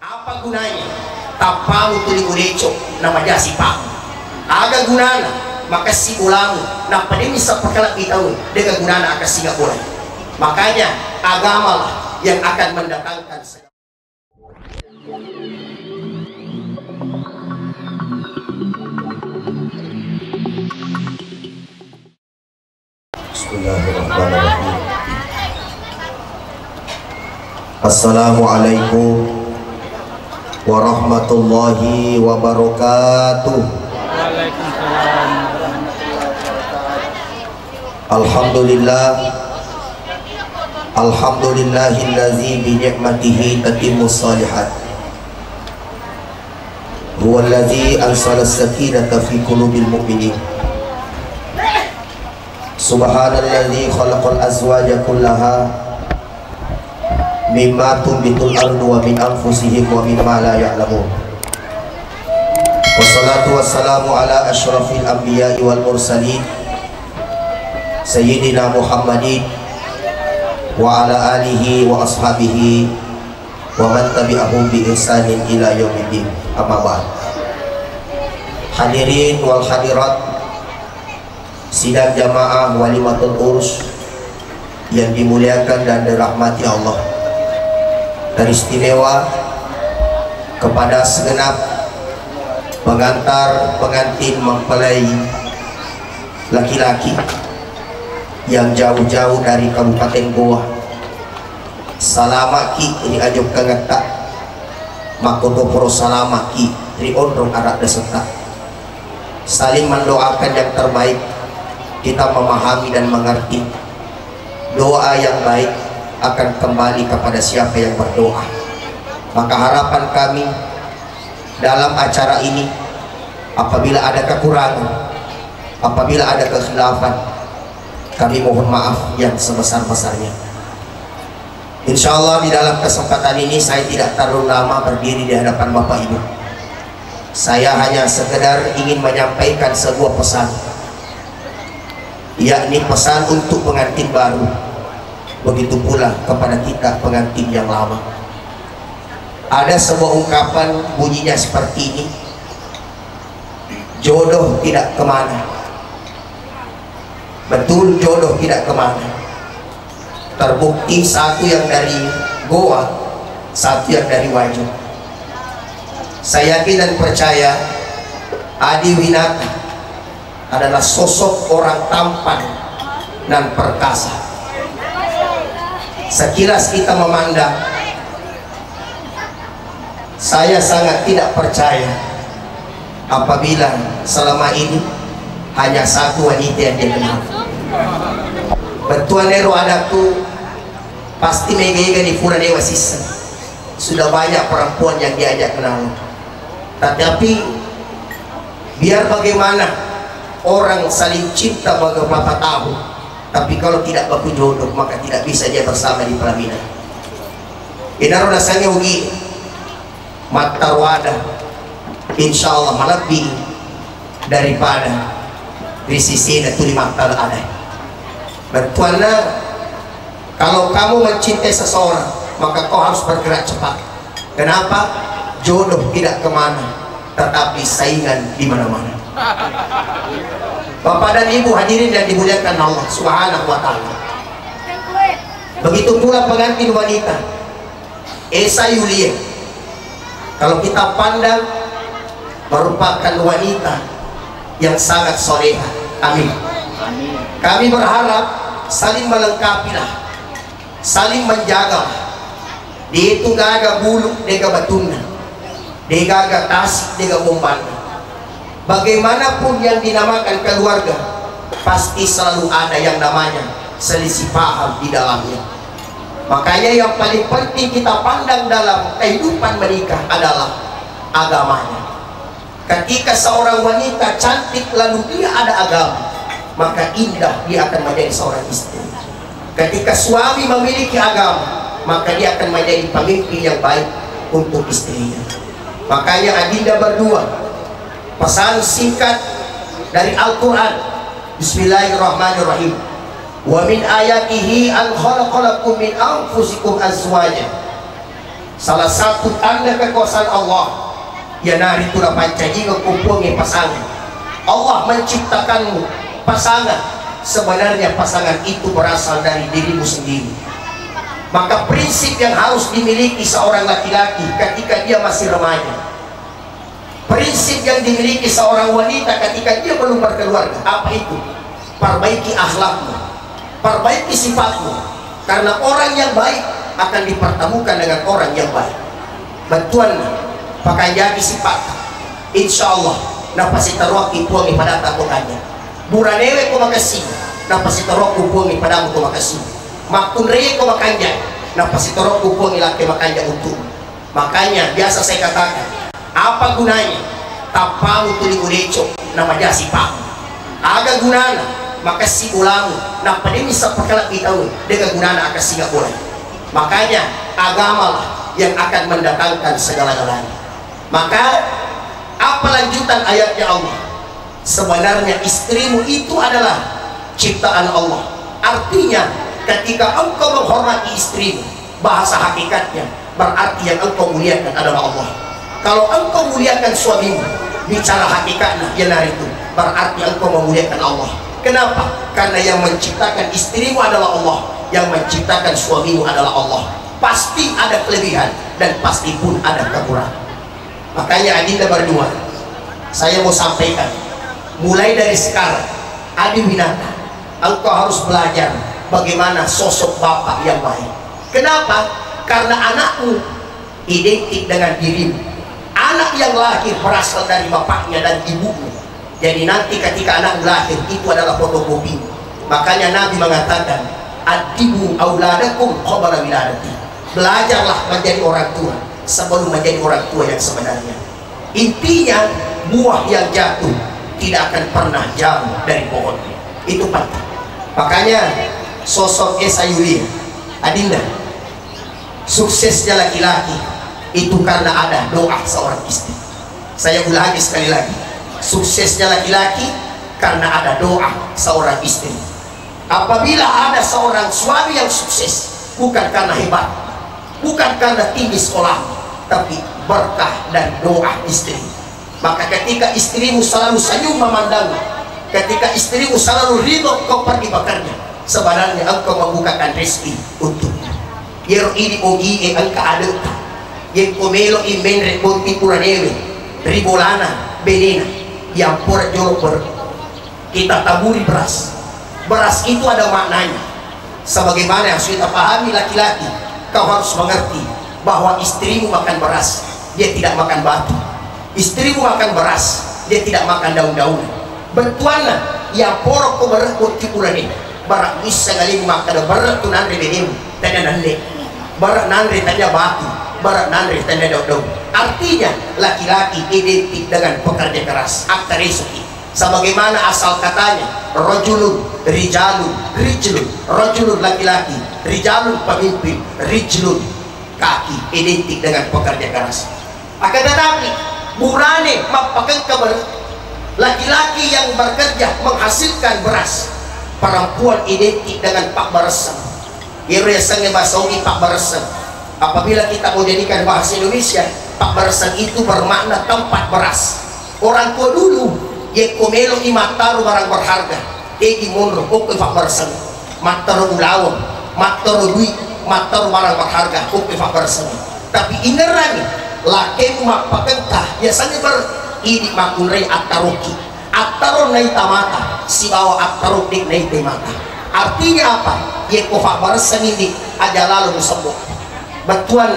Apa gunanya? Tapamu tuli uleco nama jasi pak. Aga gunana maka si ulamu nah pada misal perkala kita dengan gunana akan singa bola. Makanya agama lah yang akan mendatangkan Bismillahirrahmanirrahim. Assalamualaikum warahmatullahi wabarakatuh. Waalaikumsalam. Alhamdulillah, alhamdulillahillazi bi ni'matihi tatimmus shalihat. Huwallazi ansala as-sakinata fi qulubil mu'minin. Subhanallazi khalaqal azwaja kullaha mimma tumbitul ardu wa min anfusihim wa mimma la ya'lamun. Wassalatu wassalamu ala asyrafil anbiya'i wal mursalin Sayyidina Muhammadin wa ala alihi wa ashabihi wa man tabi'ahum bi ihsanin ila yaumiddin. Amma ba'd. Hadirin wal hadirat sidang jamaah walimatul urus yang dimuliakan dan dirahmati Allah, teristimewa kepada segenap pengantar pengantin mempelai laki-laki yang jauh-jauh dari Kabupaten Goa. Salamaki ini ajuk kangata makoto pro salamaki ri ondrong arak deseta. Saling mendoakan yang terbaik. Kita memahami dan mengerti doa yang baik akan kembali kepada siapa yang berdoa. Maka harapan kami dalam acara ini, apabila ada kekurangan, apabila ada kekhilafan, kami mohon maaf yang sebesar-besarnya. Insya Allah di dalam kesempatan ini saya tidak terlalu lama berdiri di hadapan Bapak Ibu. Saya hanya sekedar ingin menyampaikan sebuah pesan, yakni pesan untuk pengantin baru, begitu pula kepada kita pengantin yang lama. Ada sebuah ungkapan bunyinya seperti ini: jodoh tidak kemana. Betul, jodoh tidak kemana. Terbukti satu yang dari Goa, satu yang dari Wajo. Saya yakin dan percaya Adi Winata adalah sosok orang tampan dan perkasa. Sekilas kita memandang, saya sangat tidak percaya apabila selama ini hanya satu wanita yang dia kenal. Betul nero adaku pasti mega-mega di pura dewa sisa. Sudah banyak perempuan yang diajak kenal. Tetapi biar bagaimana orang saling cinta bagai bapak tahu, tapi kalau tidak baku jodoh maka tidak bisa dia bersama di pelaminan. Inaro dasarnya ugi matarwada insya Allah lebih daripada risisi dan tuli matal ada. Bertuana kalau kamu mencintai seseorang maka kau harus bergerak cepat. Kenapa? Jodoh tidak kemana, tetapi saingan di mana-mana. Bapak dan Ibu hadirin yang dimuliakan Allah Subhanahu wa ta'ala. Begitu pula pengantin wanita Esa Yulia, kalau kita pandang merupakan wanita yang sangat soleha. Amin. Kami berharap saling melengkapilah, saling menjaga. Dia itu gaga bulu, dia batuna, dia gaga tasik, dia bombana. Bagaimanapun yang dinamakan keluarga, pasti selalu ada yang namanya selisih paham di dalamnya. Makanya yang paling penting kita pandang dalam kehidupan menikah adalah agamanya. Ketika seorang wanita cantik lalu dia ada agama, maka indah dia akan menjadi seorang istri. Ketika suami memiliki agama, maka dia akan menjadi pemimpin yang baik untuk istrinya. Makanya adinda berdua, pesan singkat dari Al-Quran. Bismillahirrahmanirrahim. Wa min ayatihi an khalaqalakum min anfusikum azwaja. salah satu tanda kekuasaan Allah ya nari tuna pancaji ngekupungi pasangan. Allah menciptakanmu pasangan, sebenarnya pasangan itu berasal dari dirimu sendiri. Maka prinsip yang harus dimiliki seorang laki-laki ketika dia masih remaja, prinsip yang dimiliki seorang wanita ketika dia belum berkeluarga, apa itu? Perbaiki akhlakmu, perbaiki sifatmu, karena orang yang baik akan dipertemukan dengan orang yang baik. Bantuan pakai jadi sifat, insya Allah napasi taruaki puangi pada takutannya. Buranewe ko makasih, napasi taruaki puangi padamu ko makasih. Makunrei ko makanya, napasi taruaki puangi laki makanya untuk. Makanya biasa saya katakan, apa gunanya tapamu tuli uleco nama jasi pamu? Aga gunana makasih ulamu, na pademi sa pakalat itaw dengan gunana akasih nga ulay. Makanya agamalah yang akan mendatangkan segala-galanya. Maka apa lanjutan ayatnya Allah? Sebenarnya istrimu itu adalah ciptaan Allah. Artinya ketika engkau menghormati istrimu, bahasa hakikatnya berarti yang engkau muliakan adalah Allah. Kalau engkau muliakan suamimu, bicara hakikatnya yanar itu berarti engkau memuliakan Allah. Kenapa? Karena yang menciptakan istrimu adalah Allah, yang menciptakan suamimu adalah Allah. Pasti ada kelebihan dan pasti pun ada kekurangan. Makanya adinda berdua, saya mau sampaikan, mulai dari sekarang Adi Winata, engkau harus belajar bagaimana sosok bapak yang baik. Kenapa? Karena anakmu identik dengan dirimu. Anak yang lahir berasal dari bapaknya dan ibumu. Jadi nanti ketika anak lahir itu adalah fotokopi. Makanya Nabi mengatakan, adibu auladakum qabla wiladati. Belajarlah menjadi orang tua sebelum menjadi orang tua yang sebenarnya. Intinya buah yang jatuh tidak akan pernah jauh dari pohonnya. Itu penting. Makanya sosok Esa Yulia, adinda, suksesnya laki-laki itu karena ada doa seorang istri. Saya ulangi sekali lagi, suksesnya laki-laki karena ada doa seorang istri. Apabila ada seorang suami yang sukses, bukan karena hebat, bukan karena tinggi sekolah, tapi berkah dan doa istri. Maka ketika istrimu selalu senyum memandangmu, ketika istrimu selalu ridho kau pergi bekerja, sebenarnya engkau membukakan rezeki untuknya. Yer ini ogi angka ada yang komelo imen rebonti puranewe ribolana benena yang pura jolok kita taburi beras. Beras itu ada maknanya. Sebagaimana yang sudah pahami laki-laki, kau harus mengerti bahwa istrimu makan beras, dia tidak makan batu. Istrimu makan beras, dia tidak makan daun-daun. Bentuannya yang porok ko berat kunti purane barak bisa galing makan berat tu nanre benim tanda nande barak nanre tanda batu, barak nanre tanda daun-daun. Artinya laki-laki identik dengan pekerja keras, akta resuki. Sebagaimana asal katanya rajulun rijalun rijlun, rajulun laki-laki, rijalun pemimpin, rijlun kaki, identik dengan pekerja keras. Akan tetapi burane mapakan kabar laki-laki yang bekerja menghasilkan beras, perempuan identik dengan pak barasan. Iriasanya bahasa Ugi pak barasan. Apabila kita mau jadikan bahasa Indonesia, pak barasan itu bermakna tempat beras. Orang tua dulu yang komelo imataru barang berharga, egi monro oke pak barasan, mataru ulawang, mataru duit, mataru barang berharga oke pak barasan. Tapi ingeran laki mapakentah biasanya ini makunrei attaruki attaron nai tamata si bawa attaruk dik nai temata. Artinya apa? Ye kofa barasan ini aja lalu musabok batuan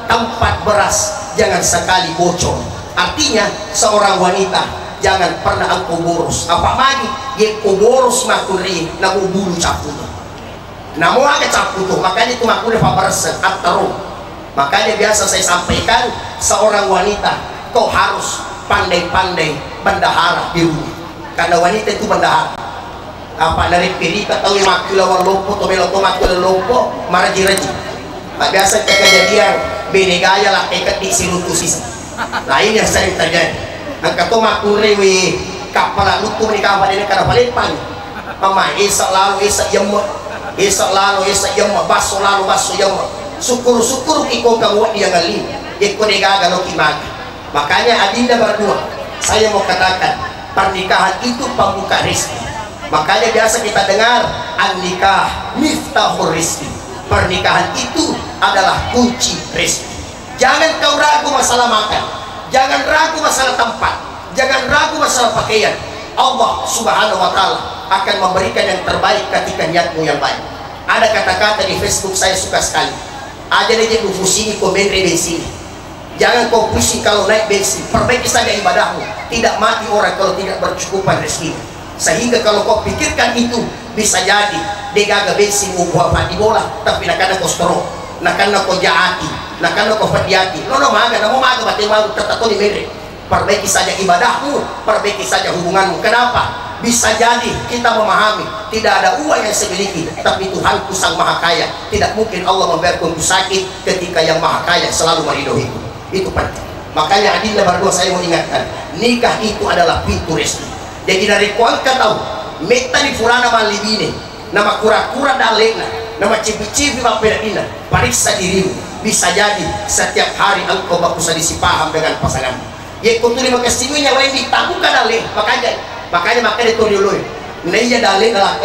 tempat beras jangan sekali bocor. Artinya seorang wanita jangan pernah engkau boros apa lagi ye ko boros makunrei namu bulu caputo namu aga caputo, makanya itu makunrei fa barasan attaruk. Makanya biasa saya sampaikan, seorang wanita kau harus pandai-pandai bendahara di rumah, karena wanita itu bendahara. Apa dari pirita tahu makula warlopo to melo to makula lopo maraji-raji. Biasa kejadian bene gaya lah ikat di silutusis. Nah ini yang sering terjadi. Angka to makure we kapala lutu ni kapal ini karena paling mama isa lalu isa yemma, isa lalu isa yemma, baso lalu baso yemma. syukur-syukur iko kamu dia ngali iko negaga lo kimaga. Makanya adinda berdua, saya mau katakan pernikahan itu pembuka rezeki. Makanya biasa kita dengar an-nikah miftahur rizki. Pernikahan itu adalah kunci rezeki. Jangan kau ragu masalah makan, jangan ragu masalah tempat, jangan ragu masalah pakaian. Allah subhanahu wa ta'ala akan memberikan yang terbaik ketika niatmu yang baik. Ada kata-kata di Facebook saya suka sekali. Aja aja pusing komen bensin. Jangan kau pusing kalau naik bensin. Perbaiki saja ibadahmu. Tidak mati orang kalau tidak bercukupan rezeki. Sehingga kalau kau pikirkan itu, bisa jadi degaga bensin buat mati bola, tapi nak kena kau stroke, nak kena kau jaati, nak kena kau fadiati. No maga, mau maga mati malu tertato di mere. Perbaiki saja ibadahmu, perbaiki saja hubunganmu. Kenapa? Bisa jadi kita memahami tidak ada uang yang saya miliki, tapi Tuhanku sang maha kaya. Tidak mungkin Allah membiarkanku sakit ketika yang maha kaya selalu meridhoiku. Itu penting. Makanya adillah berdua saya mau ingatkan, nikah itu adalah pintu rezeki. Jadi dari kuangka tahu meta di fulana malibine, nama kura-kura dalena, nama cipi-cipi bapedina, periksa dirimu. Bisa jadi setiap hari engkau bakusa disipaham dengan pasangan. Ya kau tuh makasihnya lain ditabukan dale, makanya ditolong. Naya dale adalah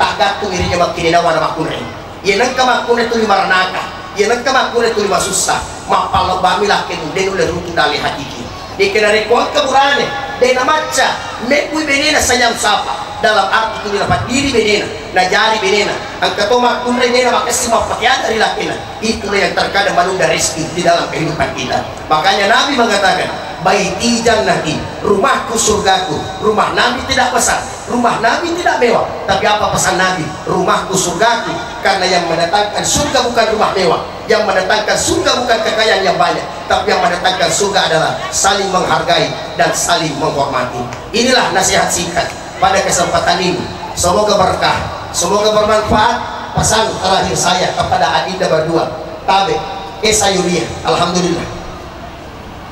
tak gantung irinya makini nawa nama kunai. Ya nangka makunai tu lima ranaka, ya nangka makunai tu lima susah. Mapalo bamilah kenu denu le rutu dale hakiki. Di kenari kuang keburane, dena maca, mekui benena sayang sapa. Dalam arti itu dapat diri benena, najari benena. Angka to makunai benena makasih mapakaian dari lakina. Itulah yang terkadang menunda rezeki di dalam kehidupan kita. Makanya Nabi mengatakan, baiti jannati, rumahku surgaku. Rumah Nabi tidak besar, rumah Nabi tidak mewah, tapi apa pesan Nabi? Rumahku surgaku. Karena yang mendatangkan surga bukan rumah mewah, yang mendatangkan surga bukan kekayaan yang banyak, tapi yang mendatangkan surga adalah saling menghargai dan saling menghormati. Inilah nasihat singkat pada kesempatan ini. Semoga berkah, semoga bermanfaat. Pesan terakhir saya kepada adinda berdua, Tabe Esa Yulia, alhamdulillah.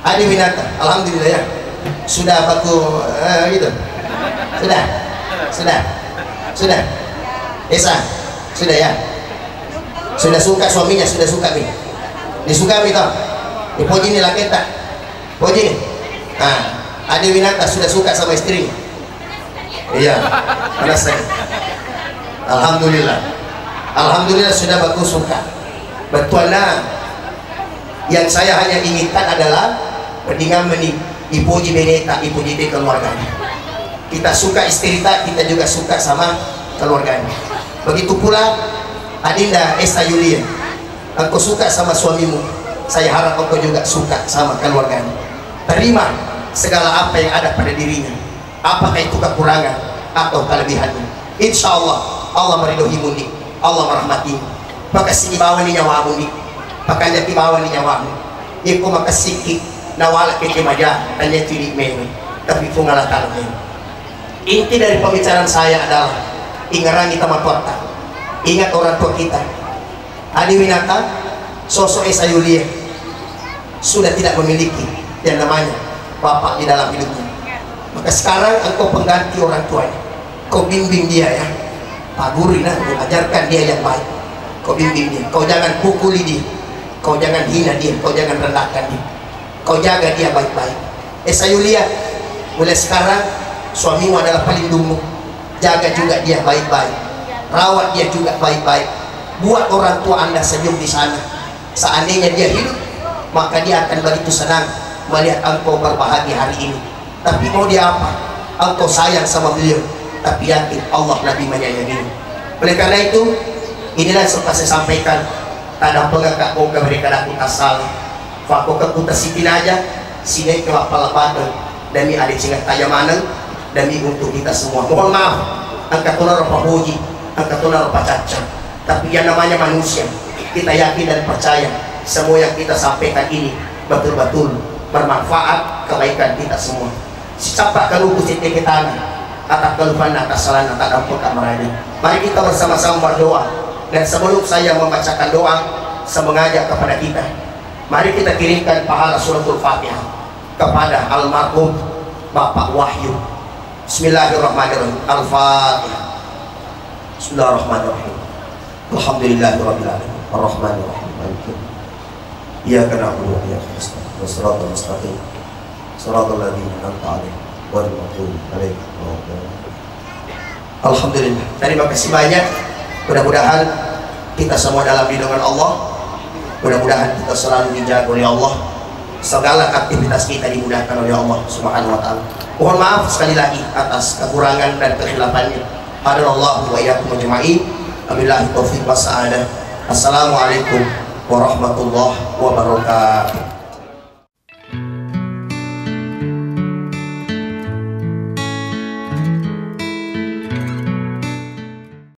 Adi Winata, alhamdulillah ya. Sudah baku gitu. Sudah. Esa, sudah ya. Sudah suka suaminya, sudah suka nih. Disuka nih toh. Dipuji nih laki tak. Puji nih. Nah, Adi Winata sudah suka sama istri. Iya. Merasa. Alhamdulillah. Alhamdulillah sudah baku suka. Betul nah. Yang saya hanya inginkan adalah pendingan ipuji beneta, ipuji di keluarganya. Kita suka istri kita juga suka sama keluarganya. Begitu pula adinda Esa Yulia, engkau suka sama suamimu, saya harap engkau juga suka sama keluarganya. Terima segala apa yang ada pada dirinya, apakah itu kekurangan atau kelebihannya. Insya Allah Allah meridhoimu nih, Allah merahmatimu. Makasih bawa ni nyawamu nih, pakanya tibawa ni nyawamu. Iko makasiki nawala ketimaja hanya tidak meme, tapi fungalah talmen. Inti dari pembicaraan saya adalah ingarangi tamatwata, ingat orang tua kita. Adi Winata, sosok Esa Yulia sudah tidak memiliki yang namanya bapak di dalam hidupnya. Maka sekarang engkau pengganti orang tuanya. Kau bimbing dia ya, paguri nah, ajarkan dia yang baik. Kau bimbing dia, kau jangan pukuli dia, kau jangan hina dia, kau jangan rendahkan dia, kau jaga dia baik-baik. Esa Yulia, mulai sekarang suamimu adalah pelindungmu. Jaga juga dia baik-baik, rawat dia juga baik-baik. Buat orang tua anda senyum di sana. Seandainya dia hidup, maka dia akan begitu senang melihat engkau berbahagia hari ini. Tapi mau dia apa? Engkau sayang sama beliau, tapi yakin Allah lebih menyayangimu. Oleh karena itu, inilah yang sempat saya sampaikan. Tadang pengakak kau keberikan aku asal fakok ke sitin aja sini ke lapal-lapal demi adik singat tayamanang demi untuk kita semua. Mohon maaf angkat tunar rupa puji, angkat tunar rupa cacat, tapi yang namanya manusia, kita yakin dan percaya semua yang kita sampaikan ini betul-betul bermanfaat kebaikan kita semua. Siapa kalau kusiti kita atap kelupan atas salah tak dapat kamarnya. Mari kita bersama-sama berdoa. Dan sebelum saya membacakan doa, saya mengajak kepada kita, mari kita kirimkan pahala suratul Fatihah kepada almarhum Bapak Wahyu. Bismillahirrahmanirrahim. Al-Fatihah. Bismillahirrahmanirrahim. Alhamdulillahirabbil alamin. Ar-Rahmanir Rahim. Maliki Iyyaka na'budu wa iyyaka nasta'in. Shiratal mustaqim. Shiratal ladzina an'amta 'alaihim ghairil maghdubi 'alaihim waladdallin. Alhamdulillah. Terima kasih banyak. Mudah-mudahan kita semua dalam lindungan Allah. Mudah-mudahan kita selalu dijaga oleh Allah. Segala aktivitas kita dimudahkan oleh Allah Subhanahu wa taala. Mohon maaf sekali lagi atas kekurangan dan kekhilafan. Hadanallahu wa iyyakum ajma'in. Wabillahi taufiq was sa'adah. Assalamualaikum warahmatullahi wabarakatuh.